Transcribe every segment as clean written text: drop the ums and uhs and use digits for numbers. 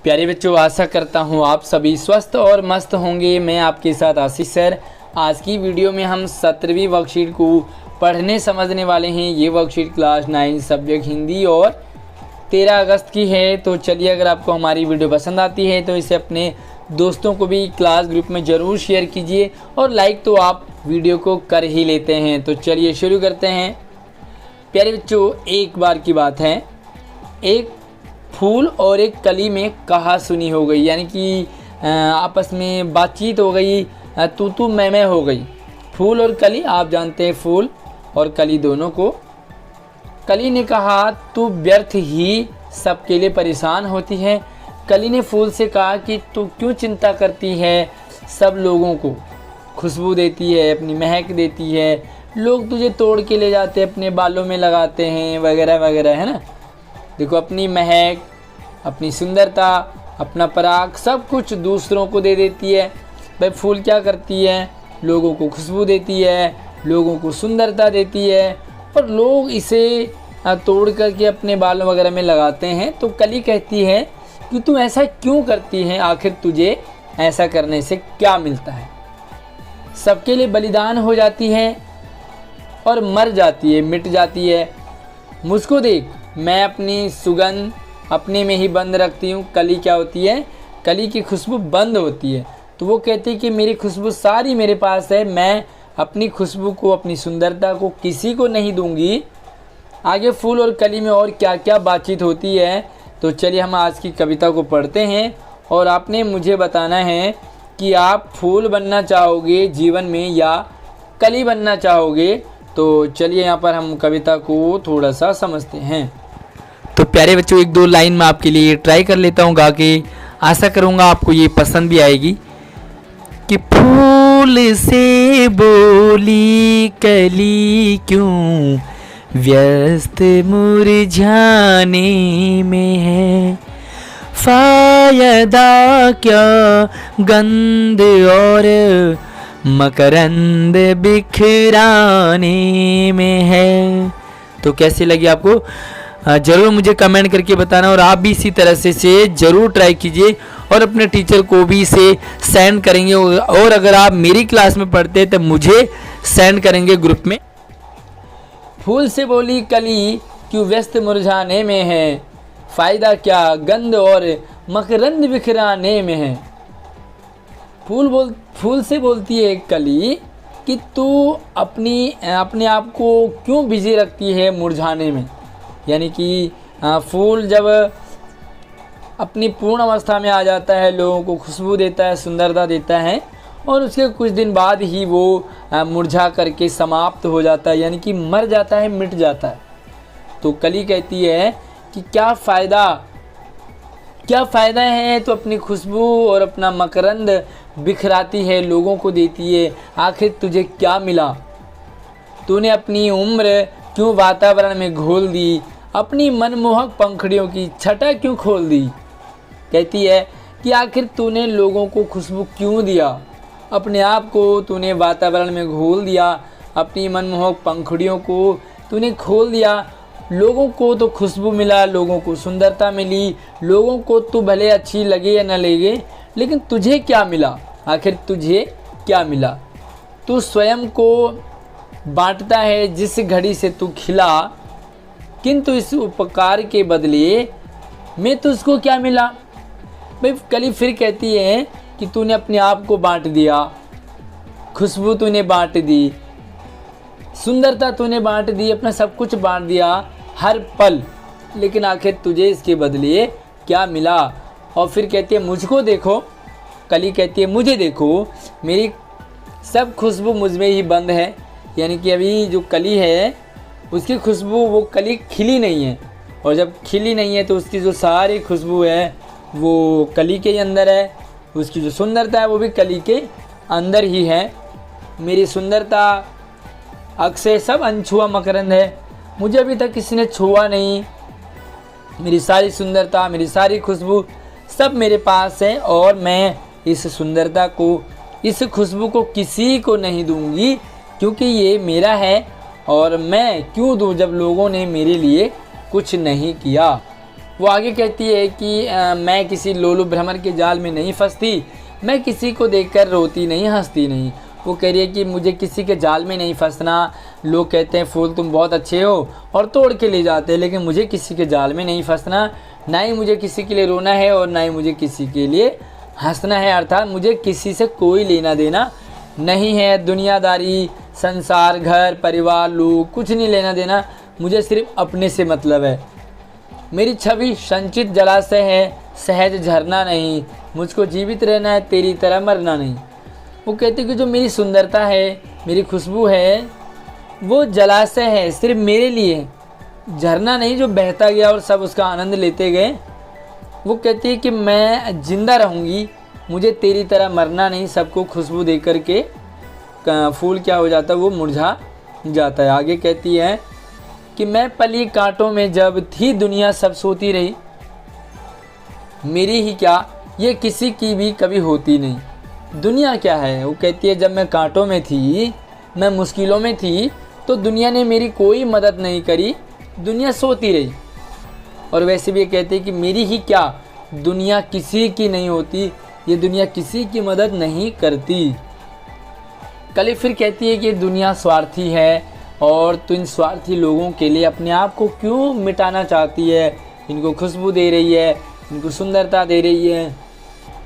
प्यारे बच्चों, आशा करता हूँ आप सभी स्वस्थ और मस्त होंगे। मैं आपके साथ आशीष सर। आज की वीडियो में हम 17वीं वर्कशीट को पढ़ने समझने वाले हैं। ये वर्कशीट क्लास 9 सब्जेक्ट हिंदी और 13 अगस्त की है। तो चलिए, अगर आपको हमारी वीडियो पसंद आती है तो इसे अपने दोस्तों को भी क्लास ग्रुप में ज़रूर शेयर कीजिए, और लाइक तो आप वीडियो को कर ही लेते हैं। तो चलिए शुरू करते हैं। प्यारे बच्चों, एक बार की बात है, एक फूल और एक कली में कहा सुनी हो गई, यानी कि आपस में बातचीत हो गई, तू तू मैं हो गई। फूल और कली, आप जानते हैं फूल और कली दोनों को। कली ने कहा, तू व्यर्थ ही सबके लिए परेशान होती है। कली ने फूल से कहा कि तू क्यों चिंता करती है, सब लोगों को खुशबू देती है, अपनी महक देती है, लोग तुझे तोड़ के ले जाते हैं, अपने बालों में लगाते हैं, वगैरह वगैरह, है ना। देखो, अपनी महक, अपनी सुंदरता, अपना पराग, सब कुछ दूसरों को दे देती है। भाई फूल क्या करती है, लोगों को खुशबू देती है, लोगों को सुंदरता देती है, और लोग इसे तोड़ करके अपने बालों वगैरह में लगाते हैं। तो कली कहती है कि तू ऐसा क्यों करती है, आखिर तुझे ऐसा करने से क्या मिलता है। सबके लिए बलिदान हो जाती है और मर जाती है, मिट जाती है। मुझको देख, मैं अपनी सुगंध अपने में ही बंद रखती हूँ। कली क्या होती है, कली की खुशबू बंद होती है। तो वो कहती है कि मेरी खुशबू सारी मेरे पास है, मैं अपनी खुशबू को, अपनी सुंदरता को किसी को नहीं दूंगी। आगे फूल और कली में और क्या क्या बातचीत होती है, तो चलिए हम आज की कविता को पढ़ते हैं। और आपने मुझे बताना है कि आप फूल बनना चाहोगे जीवन में या कली बनना चाहोगे। तो चलिए यहाँ पर हम कविता को थोड़ा सा समझते हैं। तो प्यारे बच्चों, एक दो लाइन में आपके लिए ट्राई कर लेता हूँ गा के। आशा करूँगा आपको ये पसंद भी आएगी। कि फूल से बोली कली क्यों व्यस्त मुरझाने में है, फायदा क्या गंध और मकरंद बिखराने में है। तो कैसी लगी आपको, ज़रूर मुझे कमेंट करके बताना। और आप भी इसी तरह से ज़रूर ट्राई कीजिए और अपने टीचर को भी इसे सेंड करेंगे। और अगर आप मेरी क्लास में पढ़ते हैं तो मुझे सेंड करेंगे ग्रुप में। फूल से बोली कली क्यों व्यस्त मुरझाने में है, फ़ायदा क्या गंध और मकरंद बिखराने में है। फूल से बोलती है कली कि तू अपने आप को क्यों बिजी रखती है मुरझाने में। यानी कि फूल जब अपनी पूर्ण अवस्था में आ जाता है, लोगों को खुशबू देता है, सुंदरता देता है, और उसके कुछ दिन बाद ही वो मुरझा करके समाप्त हो जाता है, यानी कि मर जाता है, मिट जाता है। तो कली कहती है कि क्या फ़ायदा है, तो अपनी खुशबू और अपना मकरंद बिखराती है, लोगों को देती है, आखिर तुझे क्या मिला। तूने अपनी उम्र क्यों वातावरण में घोल दी, अपनी मनमोहक पंखड़ियों की छटा क्यों खोल दी। कहती है कि आखिर तूने लोगों को खुशबू क्यों दिया, अपने आप को तूने वातावरण में घोल दिया, अपनी मनमोहक पंखड़ियों को तूने खोल दिया। लोगों को तो खुशबू मिला, लोगों को सुंदरता मिली, लोगों को तू भले अच्छी लगे या न लगे, लेकिन तुझे क्या मिला, आखिर तुझे क्या मिला। तू स्वयं को बांटता है जिस घड़ी से तू खिला, किंतु इस उपकार के बदले में तुझको क्या मिला। भाई कली फिर कहती है कि तूने अपने आप को बांट दिया, खुशबू तूने बांट दी, सुंदरता तूने बांट दी, अपना सब कुछ बांट दिया हर पल, लेकिन आखिर तुझे इसके बदले क्या मिला। और फिर कहती है मुझको देखो, कली कहती है मुझे देखो, मेरी सब खुशबू मुझ में ही बंद है। यानी कि अभी जो कली है उसकी खुशबू, वो कली खिली नहीं है, और जब खिली नहीं है तो उसकी जो सारी खुशबू है वो कली के अंदर है, उसकी जो सुंदरता है वो भी कली के अंदर ही है। मेरी सुंदरता अक्षय सब अनछुआ मकरंद है, मुझे अभी तक किसी ने छुआ नहीं। मेरी सारी सुंदरता, मेरी सारी खुशबू सब मेरे पास है, और मैं इस सुंदरता को, इस खुशबू को किसी को नहीं दूंगी, क्योंकि ये मेरा है। और मैं क्यों दूं जब लोगों ने मेरे लिए कुछ नहीं किया। वो आगे कहती है कि मैं किसी लोलुप भ्रमर के जाल में नहीं फंसती, मैं किसी को देखकर रोती नहीं हंसती नहीं। वो कह रही है कि मुझे किसी के जाल में नहीं फंसना। लोग कहते हैं फूल तुम बहुत अच्छे हो और तोड़ के ले जाते हैं, लेकिन मुझे किसी के जाल में नहीं फंसना, ना ही मुझे किसी के लिए रोना है और ना ही मुझे किसी के लिए हंसना है। अर्थात मुझे किसी से कोई लेना देना नहीं है। दुनियादारी, संसार, घर, परिवार, लोग, कुछ नहीं लेना देना, मुझे सिर्फ अपने से मतलब है। मेरी छवि संचित जलाशय है, सहज झरना नहीं, मुझको जीवित रहना है, तेरी तरह मरना नहीं। वो कहते कि जो मेरी सुंदरता है, मेरी खुशबू है, वो जलाशय है सिर्फ मेरे लिए, झरना नहीं जो बहता गया और सब उसका आनंद लेते गए। वो कहती है कि मैं जिंदा रहूँगी, मुझे तेरी तरह मरना नहीं। सबको खुशबू दे कर के फूल क्या हो जाता है, वो मुरझा जाता है। आगे कहती है कि मैं पली कांटों में जब थी दुनिया सब सोती रही, मेरी ही क्या ये किसी की भी कभी होती नहीं। दुनिया क्या है? वो कहती है जब मैं कांटों में थी, मैं मुश्किलों में थी, तो दुनिया ने मेरी कोई मदद नहीं करी, दुनिया सोती रही। और वैसे भी ये कहती है कि मेरी ही क्या, दुनिया किसी की नहीं होती, ये दुनिया किसी की मदद नहीं करती। कल फिर कहती है कि दुनिया स्वार्थी है और तू इन स्वार्थी लोगों के लिए अपने आप को क्यों मिटाना चाहती है? इनको खुशबू दे रही है, इनको सुंदरता दे रही है।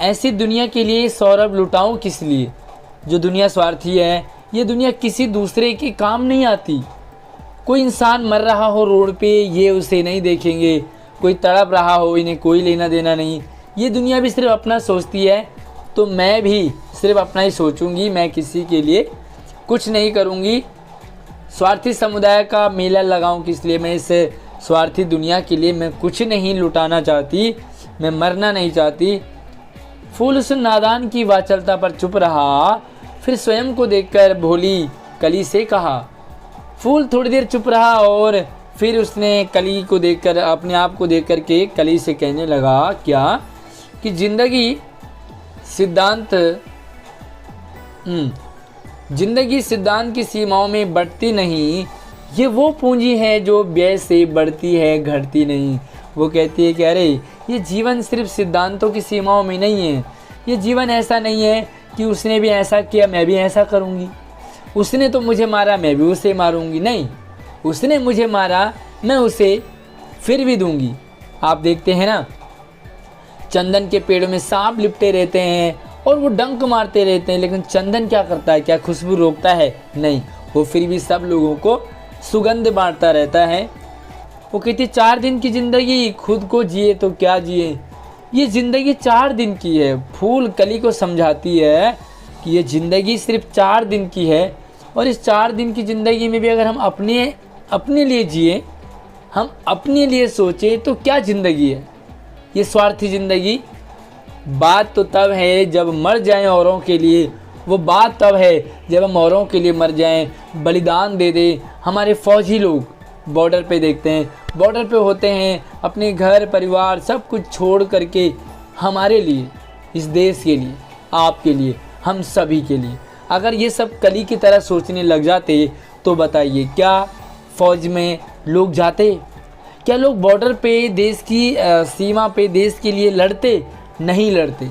ऐसी दुनिया के लिए सौरभ लुटाऊं किस लिए? जो दुनिया स्वार्थी है, ये दुनिया किसी दूसरे के काम नहीं आती। कोई इंसान मर रहा हो रोड पे, ये उसे नहीं देखेंगे। कोई तड़प रहा हो, इन्हें कोई लेना देना नहीं। ये दुनिया भी सिर्फ अपना सोचती है, तो मैं भी सिर्फ अपना ही सोचूंगी, मैं किसी के लिए कुछ नहीं करूंगी। स्वार्थी समुदाय का मेला लगाऊं किस लिए? मैं इस स्वार्थी दुनिया के लिए मैं कुछ नहीं लुटाना चाहती, मैं मरना नहीं चाहती। फूल उस नादान की वाचलता पर चुप रहा, फिर स्वयं को देखकर भोली कली से कहा। फूल थोड़ी देर चुप रहा और फिर उसने कली को देखकर, अपने आप को देख कर के कली से कहने लगा क्या कि जिंदगी सिद्धांत की सीमाओं में बढ़ती नहीं, ये वो पूंजी है जो व्यय से बढ़ती है, घटती नहीं। वो कहती है कि अरे ये जीवन सिर्फ सिद्धांतों की सीमाओं में नहीं है। ये जीवन ऐसा नहीं है कि उसने भी ऐसा किया मैं भी ऐसा करूँगी, उसने तो मुझे मारा मैं भी उसे मारूंगी। नहीं, उसने मुझे मारा मैं उसे फिर भी दूंगी। आप देखते हैं ना, चंदन के पेड़ों में सांप लिपटे रहते हैं और वो डंक मारते रहते हैं, लेकिन चंदन क्या करता है? क्या खुशबू रोकता है? नहीं, वो फिर भी सब लोगों को सुगंध बांटता रहता है। वो कहती 4 दिन की ज़िंदगी, खुद को जिए तो क्या जिए, ये ज़िंदगी 4 दिन की है। फूल कली को समझाती है कि ये ज़िंदगी सिर्फ 4 दिन की है, और इस 4 दिन की ज़िंदगी में भी अगर हम अपने लिए जिए, हम अपने लिए सोचें, तो क्या ज़िंदगी है ये स्वार्थी ज़िंदगी? बात तो तब है जब मर जाएं औरों के लिए, वो बात तब है जब हम औरों के लिए मर जाएं, बलिदान दे दें। हमारे फौजी लोग बॉर्डर पे देखते हैं, बॉर्डर पे होते हैं, अपने घर परिवार सब कुछ छोड़ करके हमारे लिए, इस देश के लिए, आपके लिए, हम सभी के लिए। अगर ये सब कली की तरह सोचने लग जाते तो बताइए क्या फ़ौज में लोग जाते? क्या लोग बॉर्डर पे, देश की सीमा पे देश के लिए लड़ते? नहीं लड़ते।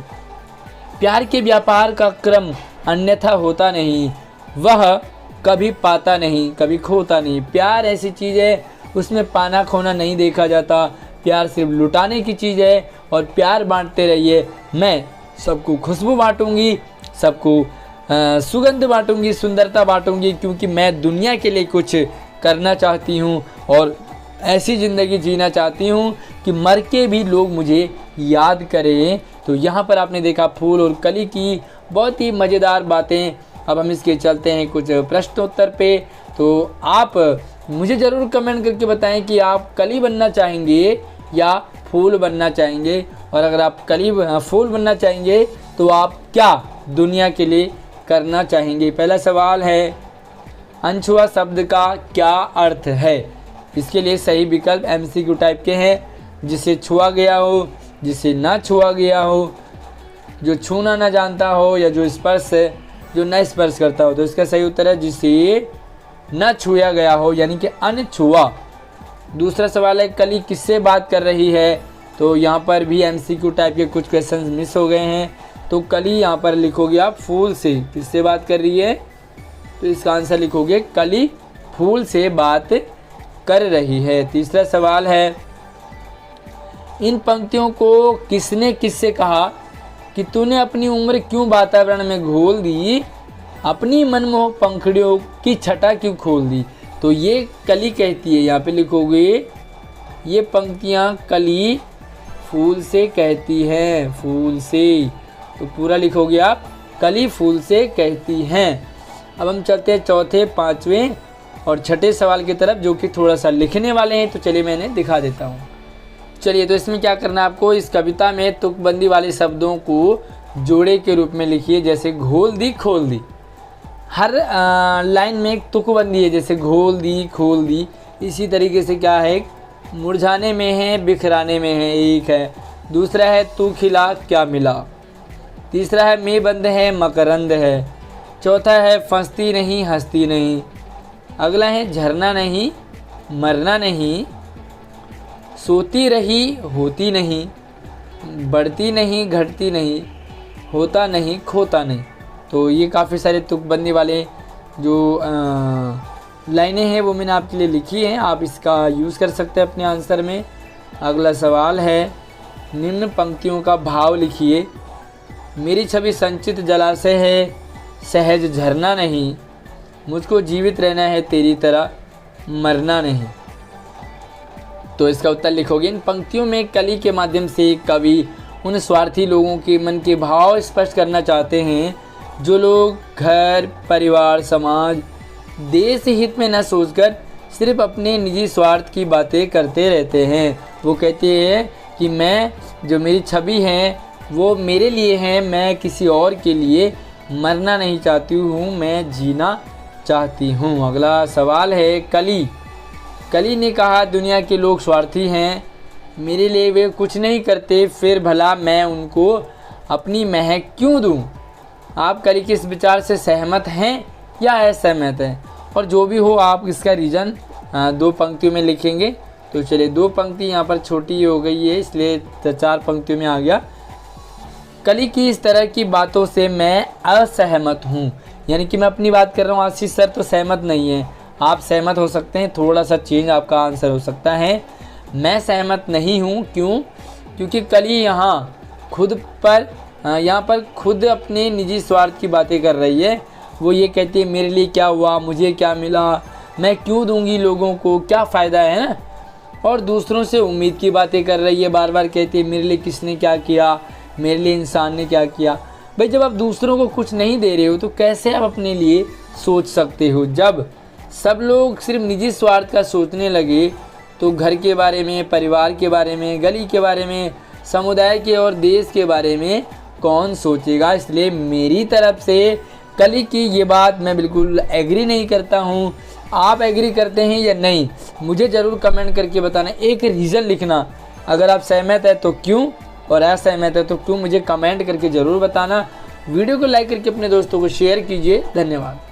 प्यार के व्यापार का क्रम अन्यथा होता नहीं, वह कभी पाता नहीं, कभी खोता नहीं। प्यार ऐसी चीज़ है, उसमें पाना खोना नहीं देखा जाता। प्यार सिर्फ लुटाने की चीज़ है, और प्यार बांटते रहिए। मैं सबको खुशबू बांटूंगी, सबको सुगंध बांटूंगी, सुंदरता बांटूंगी, क्योंकि मैं दुनिया के लिए कुछ करना चाहती हूँ और ऐसी ज़िंदगी जीना चाहती हूँ कि मर के भी लोग मुझे याद करें। तो यहाँ पर आपने देखा फूल और कली की बहुत ही मज़ेदार बातें। अब हम इसके चलते हैं कुछ प्रश्नोत्तर पे। तो आप मुझे ज़रूर कमेंट करके बताएं कि आप कली बनना चाहेंगे या फूल बनना चाहेंगे, और अगर आप फूल बनना चाहेंगे तो आप क्या दुनिया के लिए करना चाहेंगे। पहला सवाल है, अनछुआ शब्द का क्या अर्थ है? इसके लिए सही विकल्प MCQ टाइप के हैं, जिसे छुआ गया हो, जिसे ना छुआ गया हो, जो छूना ना जानता हो, या जो न स्पर्श करता हो। तो इसका सही उत्तर है जिसे न छुआ गया हो, यानी कि अनछुआ। दूसरा सवाल है कली किससे बात कर रही है, तो यहाँ पर भी MCQ टाइप के कुछ क्वेश्चंस मिस हो गए हैं। तो कली यहाँ पर लिखोगे आप फूल से, किससे बात कर रही है, तो इसका आंसर लिखोगे कली फूल से बात कर रही है। तीसरा सवाल है इन पंक्तियों को किसने किससे कहा कि तूने अपनी उम्र क्यों वातावरण में घोल दी, अपनी मनमोहक पंखुड़ियों की छटा क्यों खोल दी। तो ये कली कहती है, यहाँ पे लिखोगे ये पंक्तियाँ कली फूल से कहती हैं, फूल से। तो पूरा लिखोगे आप कली फूल से कहती हैं। अब हम चलते हैं चौथे, पाँचवें और छठे सवाल की तरफ, जो कि थोड़ा सा लिखने वाले हैं। तो चलिए मैं इन्हें दिखा देता हूँ। चलिए, तो इसमें क्या करना है आपको, इस कविता में तुकबंदी वाले शब्दों को जोड़े के रूप में लिखिए। जैसे घोल दी, खोल दी, हर लाइन में एक तुकबंदी है, जैसे घोल दी, खोल दी। इसी तरीके से क्या है, मुरझाने में है, बिखराने में है, एक है। दूसरा है तू खिला क्या मिला। तीसरा है मैं बंद है, मकरंद है। चौथा है फंसती नहीं, हंसती नहीं। अगला है झरना नहीं, मरना नहीं। सोती रही, होती नहीं। बढ़ती नहीं, घटती नहीं। होता नहीं, खोता नहीं। तो ये काफ़ी सारे तुकबंदी वाले जो लाइनें हैं वो मैंने आपके लिए लिखी हैं, आप इसका यूज़ कर सकते हैं अपने आंसर में। अगला सवाल है निम्न पंक्तियों का भाव लिखिए। मेरी छवि संचित जलाशय है, सहज झरना नहीं। मुझको जीवित रहना है तेरी तरह, मरना नहीं। तो इसका उत्तर लिखोगे। इन पंक्तियों में कली के माध्यम से कवि उन स्वार्थी लोगों के मन के भाव स्पष्ट करना चाहते हैं जो लोग घर, परिवार, समाज, देश हित में न सोचकर सिर्फ अपने निजी स्वार्थ की बातें करते रहते हैं। वो कहते हैं कि मैं, जो मेरी छवि है वो मेरे लिए है, मैं किसी और के लिए मरना नहीं चाहती हूँ, मैं जीना चाहती हूँ। अगला सवाल है कली ने कहा दुनिया के लोग स्वार्थी हैं, मेरे लिए वे कुछ नहीं करते, फिर भला मैं उनको अपनी महक क्यों दूँ। आप कली के इस विचार से सहमत हैं या असहमत हैं, और जो भी हो आप इसका रीज़न 2 पंक्तियों में लिखेंगे। तो चलिए 2 पंक्ति यहाँ पर छोटी हो गई है, इसलिए 4 पंक्तियों में आ गया। कली की इस तरह की बातों से मैं असहमत हूँ, यानी कि मैं अपनी बात कर रहा हूँ, आशीष सर तो सहमत नहीं है, आप सहमत हो सकते हैं, थोड़ा सा चेंज आपका आंसर हो सकता है। मैं सहमत नहीं हूँ, क्यों, क्योंकि कली यहाँ पर खुद अपने निजी स्वार्थ की बातें कर रही है। वो ये कहती है मेरे लिए क्या हुआ, मुझे क्या मिला, मैं क्यों दूंगी लोगों को, क्या फ़ायदा है ना। और दूसरों से उम्मीद की बातें कर रही है, बार बार कहती है मेरे लिए किसने क्या किया, मेरे लिए इंसान ने क्या किया। भाई जब आप दूसरों को कुछ नहीं दे रहे हो तो कैसे आप अपने लिए सोच सकते हो। जब सब लोग सिर्फ निजी स्वार्थ का सोचने लगे तो घर के बारे में, परिवार के बारे में, गली के बारे में, समुदाय के और देश के बारे में कौन सोचेगा। इसलिए मेरी तरफ से कली की ये बात मैं बिल्कुल एग्री नहीं करता हूँ। आप एग्री करते हैं या नहीं, मुझे ज़रूर कमेंट करके बताना, एक रीज़न लिखना। अगर आप सहमत है तो क्यों, और असहमत है तो क्यों, मुझे कमेंट करके ज़रूर बताना। वीडियो को लाइक करके अपने दोस्तों को शेयर कीजिए। धन्यवाद।